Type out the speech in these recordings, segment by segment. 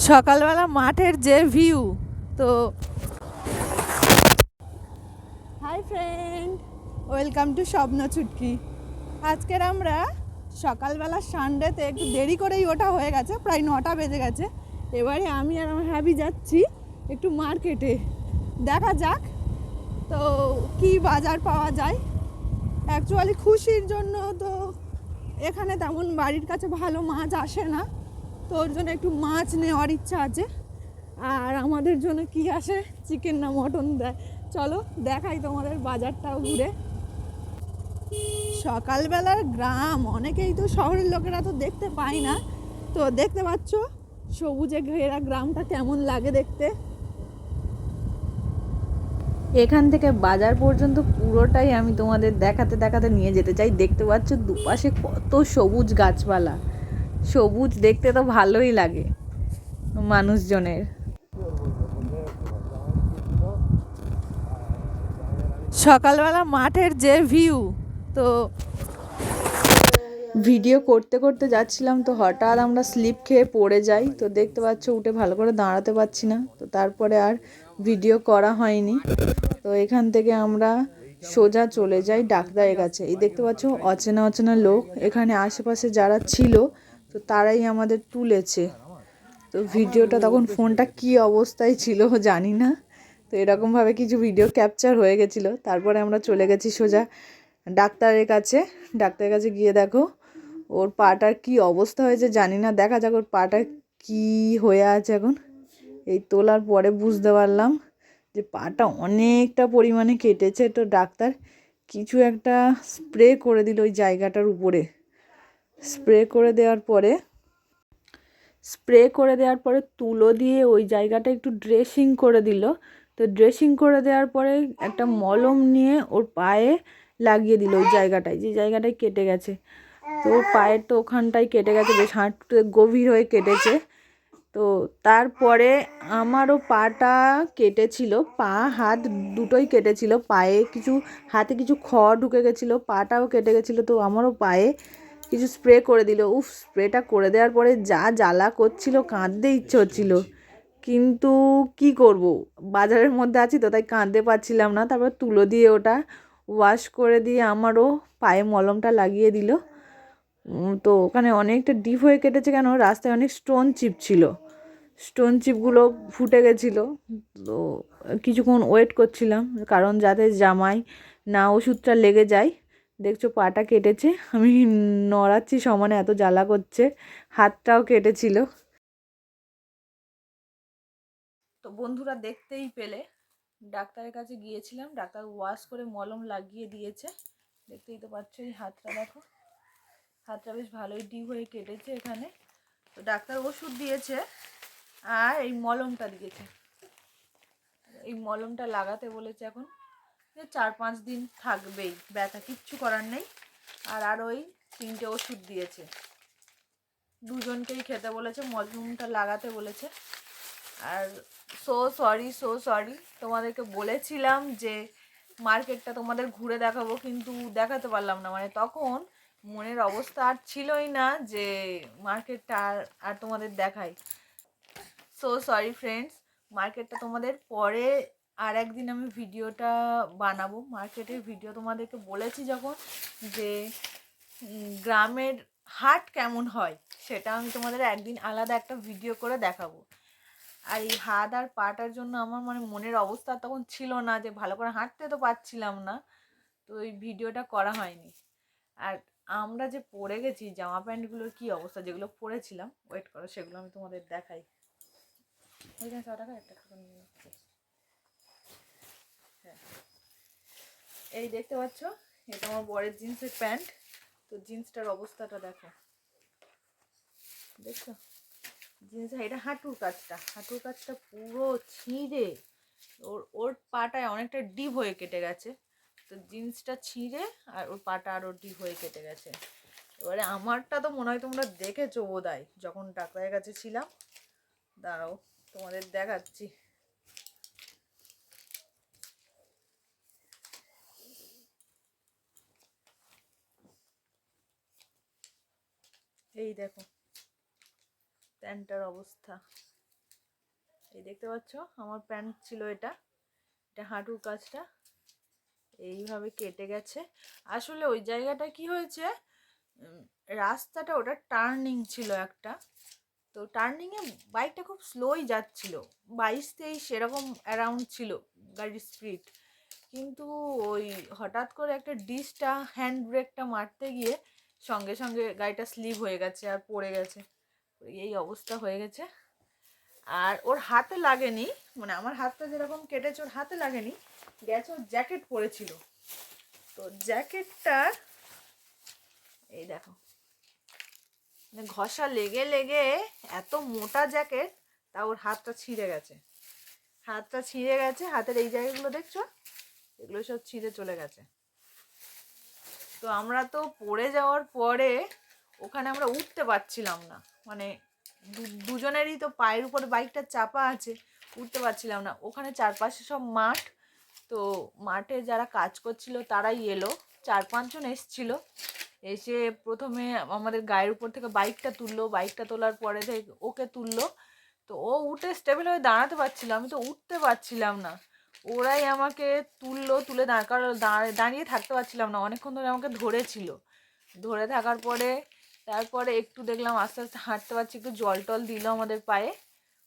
সকালবেলা মাঠের যে ভিউ। তো হাই ফ্রেন্ড, ওয়েলকাম টু স্বপ্ন চুটকি। আজকের আমরা সকালবেলা সানডেতে একটু দেরি করেই ওঠা হয়ে গেছে, প্রায় 9টা বেজে গেছে। এবারে আমি আর আমার হ্যাবি যাচ্ছি একটু মার্কেটে, দেখা যাক তো কি বাজার পাওয়া যায়। অ্যাকচুয়ালি খুশির জন্য তো এখানে তেমন বাড়ির কাছে ভালো মাছ আসে না, তো ওর জন্য একটু মাছ নেওয়ার ইচ্ছা আছে। আর আমাদের জন্য কি আসে, চিকেন না মটন দেয়। চলো দেখাই তোমাদের বাজারটাও ঘুরে। সকালবেলার গ্রাম অনেকেই তো শহরের লোকেরা তো দেখতে পায় না, তো দেখতে পাচ্ছ সবুজে ঘেরা গ্রামটা কেমন লাগে দেখতে। এখান থেকে বাজার পর্যন্ত পুরোটাই আমি তোমাদের দেখাতে দেখাতে নিয়ে যেতে চাই। দেখতে পাচ্ছ দুপাশে কত সবুজ গাছপালা, সবুজ দেখতে তো ভালোই লাগে মানুষজনের। সকালবেলা মাঠের যে ভিউ। তো ভিডিও করতে করতে যাচ্ছিলাম, তো হঠাৎ আমরা স্লিপ খেয়ে পড়ে যাই। তো দেখতে পাচ্ছ উঠে ভালো করে দাঁড়াতে পারছি না, তো তারপরে আর ভিডিও করা হয়নি। তো এখান থেকে আমরা সোজা চলে যাই ডাক্তারের কাছে। এই দেখতে পাচ্ছ অচেনা অচেনা লোক এখানে আশেপাশে যারা ছিল, তো তারাই আমাদের তুলেছে। তো ভিডিওটা তখন ফোনটা কি অবস্থায় ছিল জানি না, তো এরকমভাবে কিছু ভিডিও ক্যাপচার হয়ে গেছিলো। তারপরে আমরা চলে গেছি সোজা ডাক্তারের কাছে। ডাক্তারের কাছে গিয়ে দেখো ওর পাটার কি অবস্থা হয়েছে জানি না, দেখা যাক ওর পাটা কি হয়ে আছে এখন। এই তোলার পরে বুঝতে পারলাম যে পাটা অনেকটা পরিমাণে কেটেছে। তো ডাক্তার কিছু একটা স্প্রে করে দিল ওই জায়গাটার উপরে। স্প্রে করে দেওয়ার পরে তুলো দিয়ে ওই জায়গাটা একটু ড্রেসিং করে দিল। তো ড্রেসিং করে দেওয়ার পরে একটা মলম নিয়ে ওর পায়ে লাগিয়ে দিল ওই জায়গাটায়, যে জায়গাটায় কেটে গেছে। তো ওর পায়ের তো ওখানটাই কেটে গেছে, বেশ হাঁটুতে গভীর হয়ে কেটেছে। তো তারপরে আমারও পাটা কেটেছিল, পা হাত দুটোই কেটেছিল। পায়ে কিছু, হাতে কিছু খড় ঢুকে গেছিলো, পাটাও কেটে গেছিলো। তো আমারও পায়ে কিছু স্প্রে করে দিল। উফ, স্প্রেটা করে দেওয়ার পরে যা জ্বালা করছিল, কাঁদতে ইচ্ছে হচ্ছিল, কিন্তু কি করব, বাজারের মধ্যে আছি তো তাই কাঁদতে পারছিলাম না। তারপর তুলো দিয়ে ওটা ওয়াশ করে দিয়ে আমারও পায়ে মলমটা লাগিয়ে দিল। তো ওখানে অনেকটা ডিপ হয়ে কেটেছে, কেন রাস্তায় অনেক স্টোন চিপ ছিল, স্টোন চিপগুলো ফুটে গেছিলো। তো কিছুক্ষণ ওয়েট করছিলাম, কারণ যাতে জামায় না ওষুধটা লেগে যায়। দেখছো পাটা কেটেছে, আমি নড়াচ্ছি সমানে, এত জ্বালা করছে। হাতটাও কেটেছিল। তো বন্ধুরা দেখতেই পেলে ডাক্তারের কাছে গিয়েছিলাম, ডাক্তার ওয়াশ করে মলম লাগিয়ে দিয়েছে। দেখতেই তো পাচ্ছ, এই হাতটা দেখো, হাতটা বেশ ভালোই ডিপ হয়ে কেটেছে এখানে। তো ডাক্তার ওষুধ দিয়েছে আর এই মলমটা দিয়েছে। এই মলমটা লাগাতে বলেছে এখন, যে 4-5 দিন থাকবেই, ব্যথা কিচ্ছু করার নেই। আর ওই 3টে ওষুধ দিয়েছে, দুজনকেই খেতে বলেছে, মলমটা লাগাতে বলেছে। আর সো সরি, তোমাদেরকে বলেছিলাম যে মার্কেটটা তোমাদের ঘুরে দেখাবো, কিন্তু দেখাতে পারলাম না। মানে তখন মনের অবস্থা আর ছিলই না যে মার্কেটটা আর তোমাদের দেখাই। সো সরি ফ্রেন্ডস, মার্কেটটা তোমাদের পরে আর একদিন আমি ভিডিওটা বানাবো, মার্কেটের ভিডিও। তোমাদেরকে বলেছি যখন যে গ্রামের হাট কেমন হয়, সেটা আমি তোমাদের একদিন আলাদা একটা ভিডিও করে দেখাবো। আর এই হাত আর পাটার জন্য আমার মানে মনের অবস্থা তখন ছিল না, যে ভালো করে হাঁটতে তো পারছিলাম না, তো এই ভিডিওটা করা হয়নি। আর আমরা যে পরে গেছি, জামা প্যান্টগুলোর কি অবস্থা, যেগুলো পরেছিলাম, ওয়েট করো সেগুলো আমি তোমাদের দেখাই। এখানে 100 টাকা একটা করে নিয়ে নিচ্ছি। হ্যাঁ, এই দেখতে পাচ্ছ, এটা আমার বরের জিন্সের প্যান্ট। তো জিন্সটার অবস্থাটা দেখো, দেখছো জিন্স, এটা হাঁটুর কাছটা পুরো ছিঁড়ে, ওর পাটায় অনেকটা ডিপ হয়ে কেটে গেছে। তো জিন্সটা ছিঁড়ে আর ওর পাটা আরও ডিপ হয়ে কেটে গেছে। এবারে আমারটা তো মনে হয় তোমরা দেখেছো বোধহয় যখন ডাক্তারের কাছে ছিলাম। দাঁড়াও তোমাদের দেখাচ্ছি। এই দেখো প্যান্টটার অবস্থা, এই দেখতে পাচ্ছ আমার প্যান্ট ছিল এটা, এটা হাঁটুর কাছটা এইভাবে কেটে গেছে। আসলে ওই জায়গাটা কি হয়েছে, রাস্তাটা ওটা টার্নিং ছিল একটা, তো টার্নিংয়ে বাইকটা খুব স্লোই যাচ্ছিল, 22-23 এরকম অ্যারাউন্ড ছিল গাড়ির স্পিড, কিন্তু ওই হঠাৎ করে একটা ডিসটা হ্যান্ড ব্রেকটা মারতে গিয়ে সঙ্গে সঙ্গে গাড়িটা স্লিপ হয়ে গেছে আর পড়ে গেছে, এই অবস্থা হয়ে গেছে। আর ওর হাতে লাগেনি, মানে আমার হাতটা যেরকম কেটেছে ওর হাতে লাগেনি, গেছে ওর জ্যাকেট পরেছিল, তো জ্যাকেটটার এই দেখো মানে ঘষা লেগে লেগে এত মোটা জ্যাকেট, তা ওর হাতটা ছিঁড়ে গেছে, হাতটা ছিঁড়ে গেছে, হাতের এই জায়গাগুলো দেখছো এগুলো সব ছিঁড়ে চলে গেছে। তো আমরা তো পড়ে যাওয়ার পরে ওখানে আমরা উঠতে পারছিলাম না, মানে দুজনেরই তো পায়ের উপরে বাইকটা চাপা আছে, উঠতে পারছিলাম না। ওখানে চারপাশে সব মাঠ, তো মাঠে যারা কাজ করছিল তারাই এলো, 4-5 জন এসছিল, এসে প্রথমে আমাদের গায়ের উপর থেকে বাইকটা তুললো, বাইকটা তোলার পরে থেকে ওকে তুললো, তো ও উঠে স্টেবল হয়ে দাঁড়াতে পারছিল, আমি তো উঠতে পারছিলাম না, ওরাই আমাকে তুললো, তুলে দাঁড়িয়ে থাকতে পারছিলাম না, অনেকক্ষণ ধরে আমাকে ধরেছিল, ধরে থাকার পরে তারপরে একটু দেখলাম আস্তে আস্তে হাঁটতে পারছি, একটু জল টল দিল আমাদের পায়ে,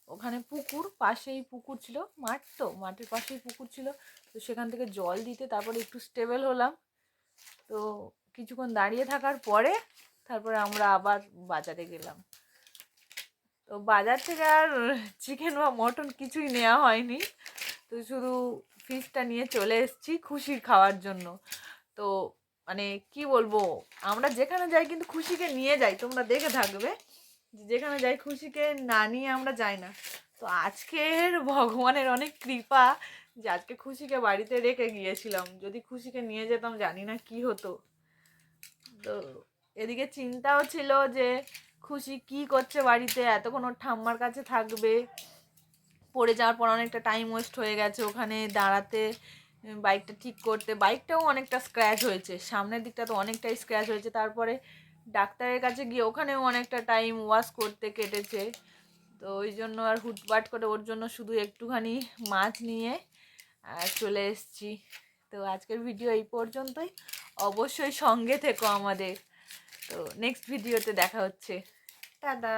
ওখানে পুকুর, পাশেই পুকুর ছিল, মাঠ তো মাঠের পাশেই পুকুর ছিল, তো সেখান থেকে জল দিতে তারপরে একটু স্টেবল হলাম। তো কিছুক্ষণ দাঁড়িয়ে থাকার পরে তারপরে আমরা আবার বাজারে গেলাম। তো বাজার থেকে আর চিকেন বা মটন কিছুই নেওয়া হয়নি, তো শুধু ফিশটা নিয়ে চলে এসেছি খুশির খাওয়ার জন্য। তো মানে কি বলবো, আমরা যেখানে যাই কিন্তু খুশিকে নিয়ে যাই, তোমরা দেখে থাকবে যেখানে যাই খুশিকে না নিয়ে আমরা যাই না। তো আজকের ভগবানের অনেক কৃপা যে আজকে খুশিকে বাড়িতে রেখে গিয়েছিলাম, যদি খুশিকে নিয়ে যেতাম জানি না কি হতো। তো এদিকে চিন্তাও ছিল যে খুশি কি করছে বাড়িতে, এতক্ষণ ওর ঠাম্মার কাছে থাকবে, পড়ে যাওয়ার পর অনেকটা টাইম ওয়েস্ট হয়ে গেছে ওখানে দাঁড়াতে, বাইকটা ঠিক করতে, বাইকটাও অনেকটা স্ক্র্যাচ হয়েছে, সামনের দিকটা তো অনেকটাই স্ক্র্যাচ হয়েছে, তারপরে ডাক্তারের কাছে গিয়ে ওখানেও অনেকটা টাইম ওয়াশ করতে কেটেছে। তো ওই জন্য আর হুটপাট করে ওর জন্য শুধু একটুখানি মাছ নিয়ে চলে এসেছি। তো আজকের ভিডিও এই পর্যন্তই, অবশ্যই সঙ্গে থেকো আমাদের, তো নেক্সট ভিডিওতে দেখা হচ্ছে, টাটা।